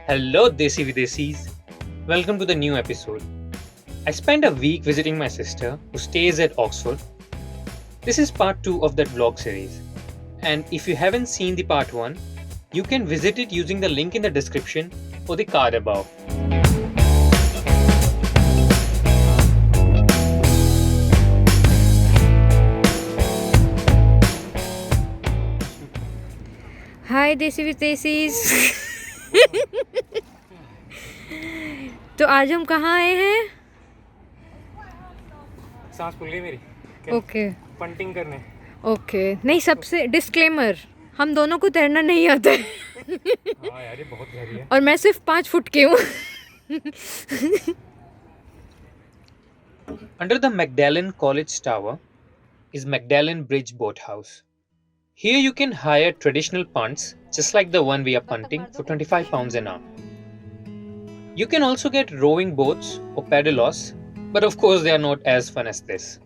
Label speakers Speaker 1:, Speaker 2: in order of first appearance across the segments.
Speaker 1: Hello, Desi Videsis. Welcome to the new episode. I spent a week visiting my sister who stays at Oxford. This is part 2 of that vlog series. And if you haven't seen the part 1, you can visit it using the link in the description or the card above.
Speaker 2: हाय देसी विदेशीज। तो आज हम कहाँ आए हैं?
Speaker 1: सांस खुल गई मेरी।
Speaker 2: ओके
Speaker 1: पंटिंग करने।
Speaker 2: ओके नहीं, सबसे डिस्क्लेमर, हम दोनों को तैरना नहीं आता है।
Speaker 1: हाँ यार, ये बहुत गहरी है।
Speaker 2: और मैं सिर्फ 5 फुट की हूँ।
Speaker 1: Under the Magdalen College Tower is Magdalen Bridge Boathouse. Here you can hire traditional punts just like the one we are punting for £25 an hour. You can also get rowing boats or paddlers, but of course they are not as fun as this.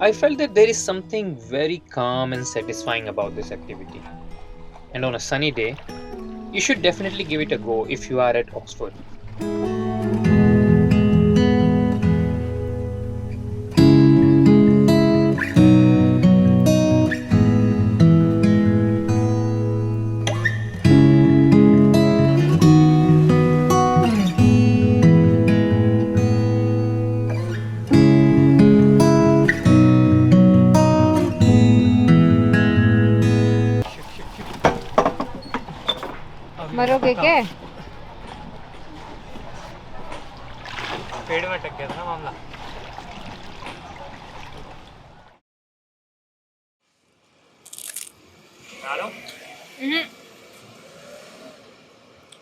Speaker 1: I felt that there is something very calm and satisfying about this activity. And on a sunny day, you should definitely give it a go if you are at Oxford.
Speaker 2: मरोगे क्या?
Speaker 1: पेड़ में अटक गया था ना मामला।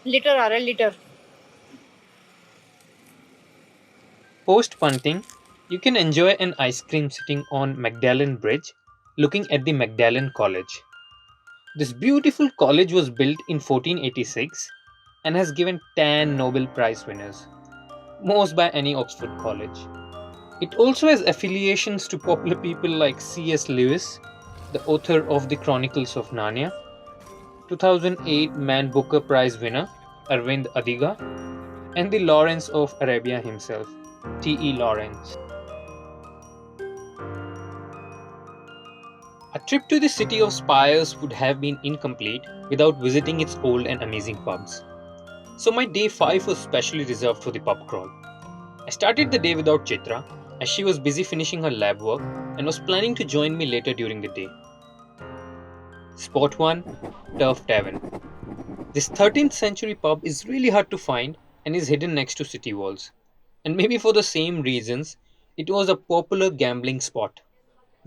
Speaker 2: Litre आ रहा है, litre.
Speaker 1: Post punting, you can enjoy an ice cream sitting on Magdalen Bridge, looking at the Magdalen College. This beautiful college was built in 1486 and has given 10 Nobel Prize winners, most by any Oxford college. It also has affiliations to popular people like C.S. Lewis, the author of the Chronicles of Narnia, 2008 Man Booker Prize winner Arvind Adiga, and the Lawrence of Arabia himself, T.E. Lawrence. A trip to the city of spires would have been incomplete without visiting its old and amazing pubs. So my day 5 was specially reserved for the pub crawl. I started the day without Chitra as she was busy finishing her lab work and was planning to join me later during the day. Spot 1, Turf Tavern. This 13th century pub is really hard to find and is hidden next to city walls. And maybe for the same reasons, it was a popular gambling spot.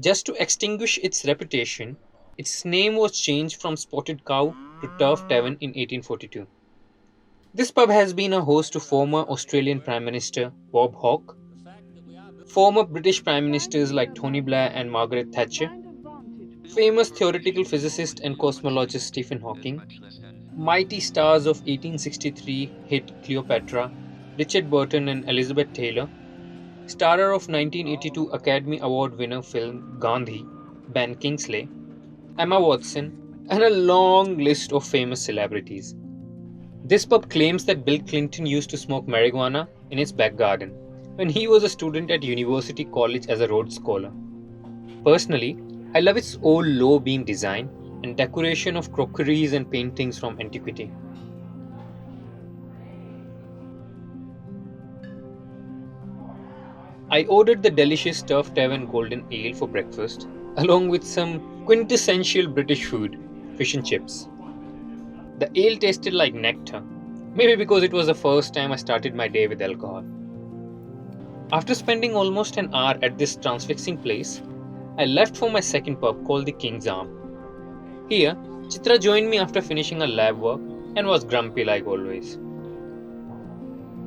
Speaker 1: Just to extinguish its reputation, its name was changed from Spotted Cow to Turf Tavern in 1842. This pub has been a host to former Australian Prime Minister Bob Hawke, former British Prime Ministers like Tony Blair and Margaret Thatcher, famous theoretical physicist and cosmologist Stephen Hawking, mighty stars of 1863 hit Cleopatra, Richard Burton and Elizabeth Taylor, starrer of 1982 Academy Award winner film Gandhi, Ben Kingsley, Emma Watson, and a long list of famous celebrities. This pub claims that Bill Clinton used to smoke marijuana in its back garden when he was a student at University College as a Rhodes Scholar. Personally, I love its old low beam design and decoration of crockeries and paintings from antiquity. I ordered the delicious Turf Tavern Golden Ale for breakfast, along with some quintessential British food, fish and chips. The ale tasted like nectar, maybe because it was the first time I started my day with alcohol. After spending almost an hour at this transfixing place, I left for my second pub called the King's Arm. Here, Chitra joined me after finishing her lab work and was grumpy like always.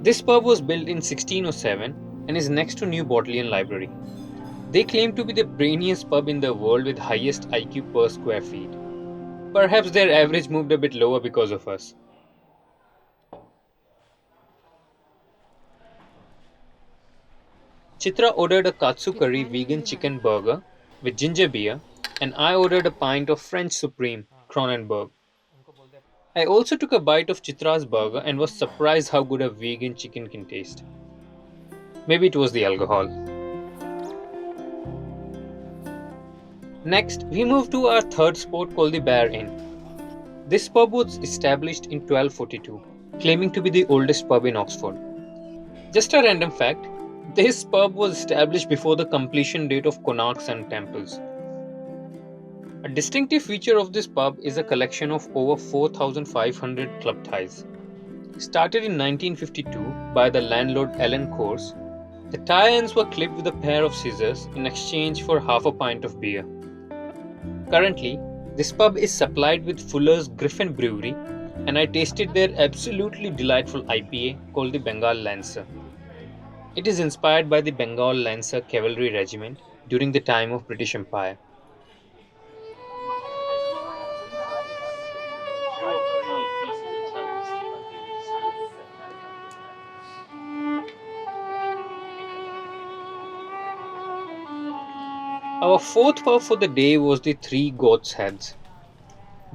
Speaker 1: This pub was built in 1607 and is next to New Bodleian Library. They claim to be the brainiest pub in the world with highest IQ per square feet. Perhaps their average moved a bit lower because of us. Chitra ordered a katsu curry vegan chicken burger with ginger beer, and I ordered a pint of French Supreme, Kronenberg. I also took a bite of Chitra's burger and was surprised how good a vegan chicken can taste. Maybe it was the alcohol. Next, we moved to our third spot called the Bear Inn. This pub was established in 1242, claiming to be the oldest pub in Oxford. Just a random fact, this pub was established before the completion date of Connaught Sun Temples. A distinctive feature of this pub is a collection of over 4,500 club ties. Started in 1952 by the landlord Alan Course, the tie ends were clipped with a pair of scissors in exchange for half a pint of beer. Currently, this pub is supplied with Fuller's Griffin Brewery, and I tasted their absolutely delightful IPA called the Bengal Lancer. It is inspired by the Bengal Lancer Cavalry Regiment during the time of British Empire. Our fourth pub for the day was the Three Goats Heads.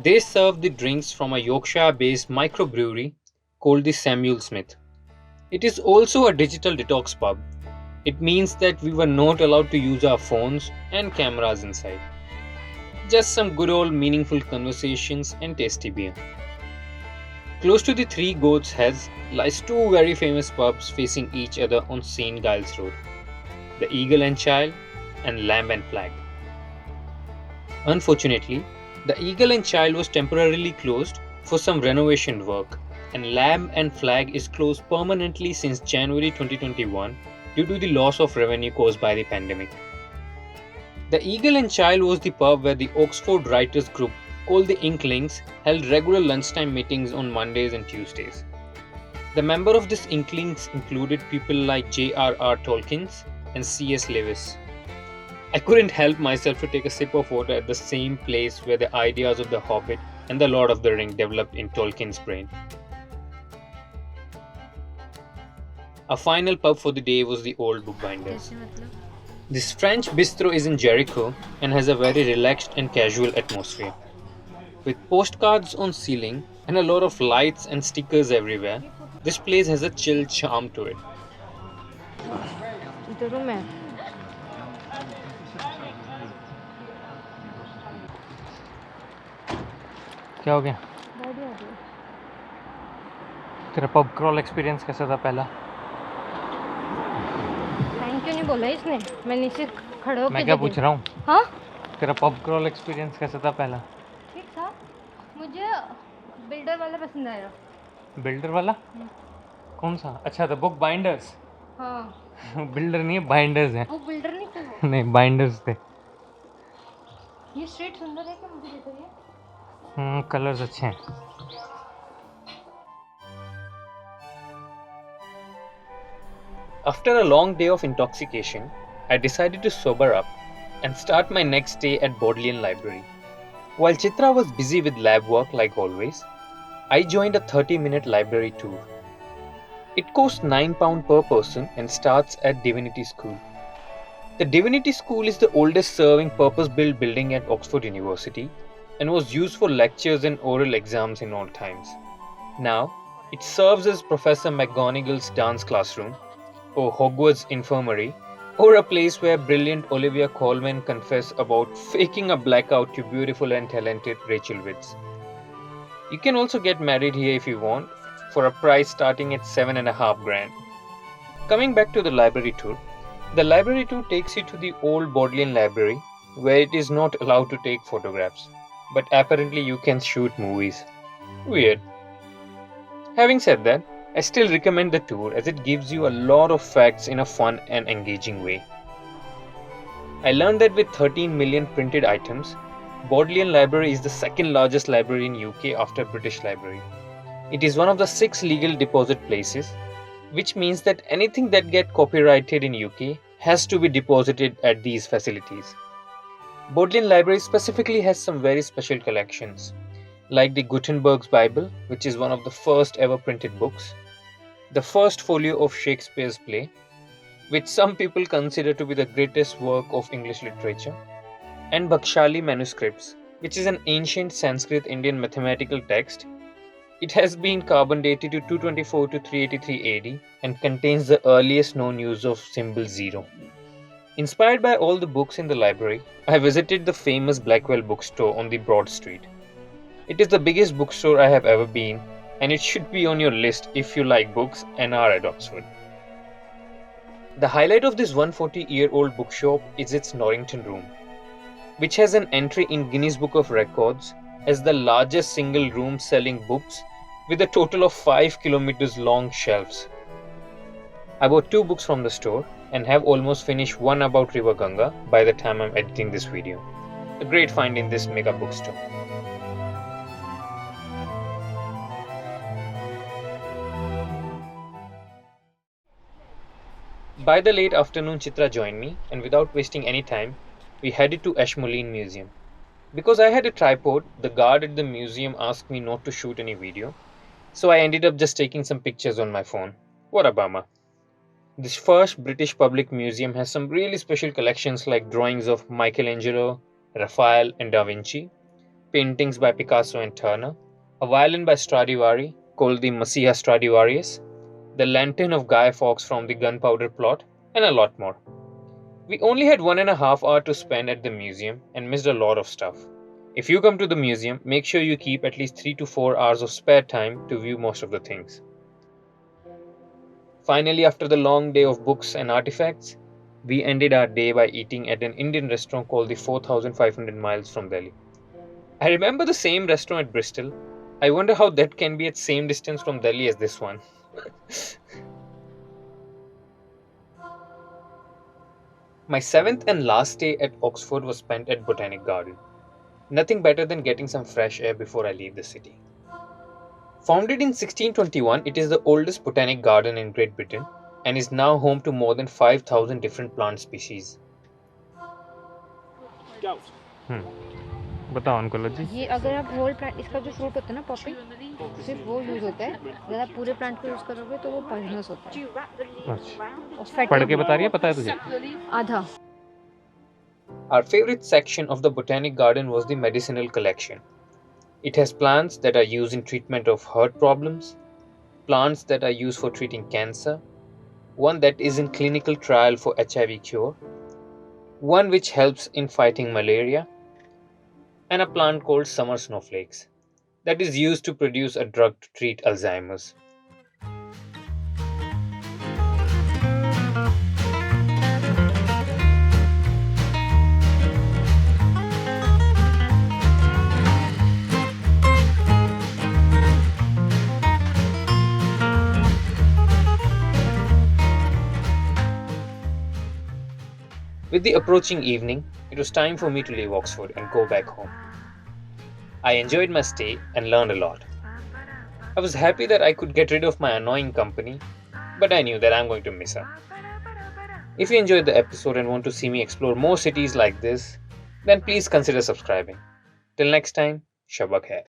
Speaker 1: They serve the drinks from a Yorkshire-based microbrewery called the Samuel Smith. It is also a digital detox pub. It means that we were not allowed to use our phones and cameras inside. Just some good old meaningful conversations and tasty beer. Close to the Three Goats Heads lies two very famous pubs facing each other on St. Giles Road, the Eagle and Child and Lamb and Flag. Unfortunately, the Eagle and Child was temporarily closed for some renovation work, and Lamb and Flag is closed permanently since January 2021 due to the loss of revenue caused by the pandemic. The Eagle and Child was the pub where the Oxford Writers Group, called the Inklings, held regular lunchtime meetings on Mondays and Tuesdays. The members of this Inklings included people like J.R.R. Tolkien and C.S. Lewis. I couldn't help myself to take a sip of water at the same place where the ideas of The Hobbit and The Lord of the Ring developed in Tolkien's brain. Our final pub for the day was the Old Bookbinders. This French bistro is in Jericho and has a very relaxed and casual atmosphere. With postcards on ceiling and a lot of lights and stickers everywhere, this place has a chill charm to it.
Speaker 2: The room है.
Speaker 3: क्या हो गया? तेरा pub crawl experience कैसा था पहला?
Speaker 2: Thank you नहीं बोला इसने. मैं नीचे खड़े होके
Speaker 3: मैं क्या पूछ रहा हूँ?
Speaker 2: हाँ,
Speaker 3: तेरा पब क्रॉल एक्सपीरियंस कैसा था पहला?
Speaker 2: ठीक था. मुझे बिल्डर वाला पसंद आया.
Speaker 3: बिल्डर वाला? कौन सा? अच्छा, द बुक बाइंडर्स.
Speaker 2: हाँ,
Speaker 3: बिल्डर नहीं है, बाइंडर्स हैं.
Speaker 2: वो बिल्डर नहीं थे वो.
Speaker 3: नहीं, बाइंडर्स थे.
Speaker 2: ये स्ट्रीट सुंदर है क्या? मुझे देखो ये.
Speaker 3: कलर्स अच्छे हैं.
Speaker 1: After a long day of intoxication, I decided to sober up and start my next day at Bodleian Library. While Chitra was busy with lab work like always, I joined a 30-minute library tour. It costs £9 per person and starts at Divinity School. The Divinity School is the oldest serving purpose-built building at Oxford University and was used for lectures and oral exams in old times. Now, it serves as Professor McGonagall's dance classroom, or Hogwarts infirmary, or a place where brilliant Olivia Colman confessed about faking a blackout to beautiful and talented Rachel Witts. You can also get married here if you want, for a price starting at $7.5 grand. Coming back to the library tour takes you to the old Bodleian Library, where it is not allowed to take photographs, but apparently you can shoot movies. Weird. Having said that, I still recommend the tour as it gives you a lot of facts in a fun and engaging way. I learned that with 13 million printed items, Bodleian Library is the second largest library in UK after British Library. It is one of the 6 legal deposit places, which means that anything that gets copyrighted in UK has to be deposited at these facilities. Bodleian Library specifically has some very special collections, like the Gutenberg's Bible, which is one of the first ever printed books, the first folio of Shakespeare's play, which some people consider to be the greatest work of English literature, and Bhakshali manuscripts, which is an ancient Sanskrit Indian mathematical text It has been carbon dated to 224 to 383 AD and contains the earliest known use of symbol 0. Inspired by all the books in the library, I visited the famous Blackwell bookstore on the Broad Street. It is the biggest bookstore I have ever been, and it should be on your list if you like books and are at Oxford. The highlight of this 140-year-old bookshop is its Norrington Room, which has an entry in Guinness Book of Records as the largest single room selling books with a total of 5 kilometers long shelves. I bought 2 books from the store and have almost finished one about River Ganga by the time I'm editing this video. A great find in this mega bookstore. By the late afternoon, Chitra joined me, and without wasting any time, we headed to Ashmolean Museum. Because I had a tripod, the guard at the museum asked me not to shoot any video, so I ended up just taking some pictures on my phone. What a bummer. This first British public museum has some really special collections like drawings of Michelangelo, Raphael, and Da Vinci, paintings by Picasso and Turner, a violin by Stradivari called the Messiah Stradivarius, the lantern of Guy Fawkes from the Gunpowder Plot, and a lot more. We only had 1.5 hours to spend at the museum and missed a lot of stuff. If you come to the museum, make sure you keep at least 3 to 4 hours of spare time to view most of the things. Finally, after the long day of books and artifacts, we ended our day by eating at an Indian restaurant called the 4,500 Miles from Delhi. I remember the same restaurant at Bristol. I wonder how that can be at same distance from Delhi as this one. My 7th and last day at Oxford was spent at Botanic Garden. Nothing better than getting some fresh air before I leave the city. Founded in 1621, it is the oldest botanic garden in Great Britain and is now home to more than 5,000 different plant species.
Speaker 3: बताओ oncology
Speaker 2: ये अगर आप whole plant, इसका जो fruit होता है ना Poppy, सिर्फ वो यूज़ होता है. अगर आप पूरे प्लांट को यूज़ करोगे तो वो पॉइजनस होता है.
Speaker 3: अच्छा
Speaker 2: और फैटी
Speaker 3: पढ़ के बता रही है पता है तुझे
Speaker 2: आधा.
Speaker 1: Our favorite section of the Botanic Garden was the medicinal collection. It has plants that are used in treatment of heart problems, plants that are used for treating cancer, one that is in clinical trial for HIV cure, one which helps in fighting malaria, and a plant called summer snowflakes that is used to produce a drug to treat Alzheimer's. With the approaching evening, it was time for me to leave Oxford and go back home. I enjoyed my stay and learned a lot. I was happy that I could get rid of my annoying company, but I knew that I'm going to miss her. If you enjoyed the episode and want to see me explore more cities like this, then please consider subscribing. Till next time, Shabak hai.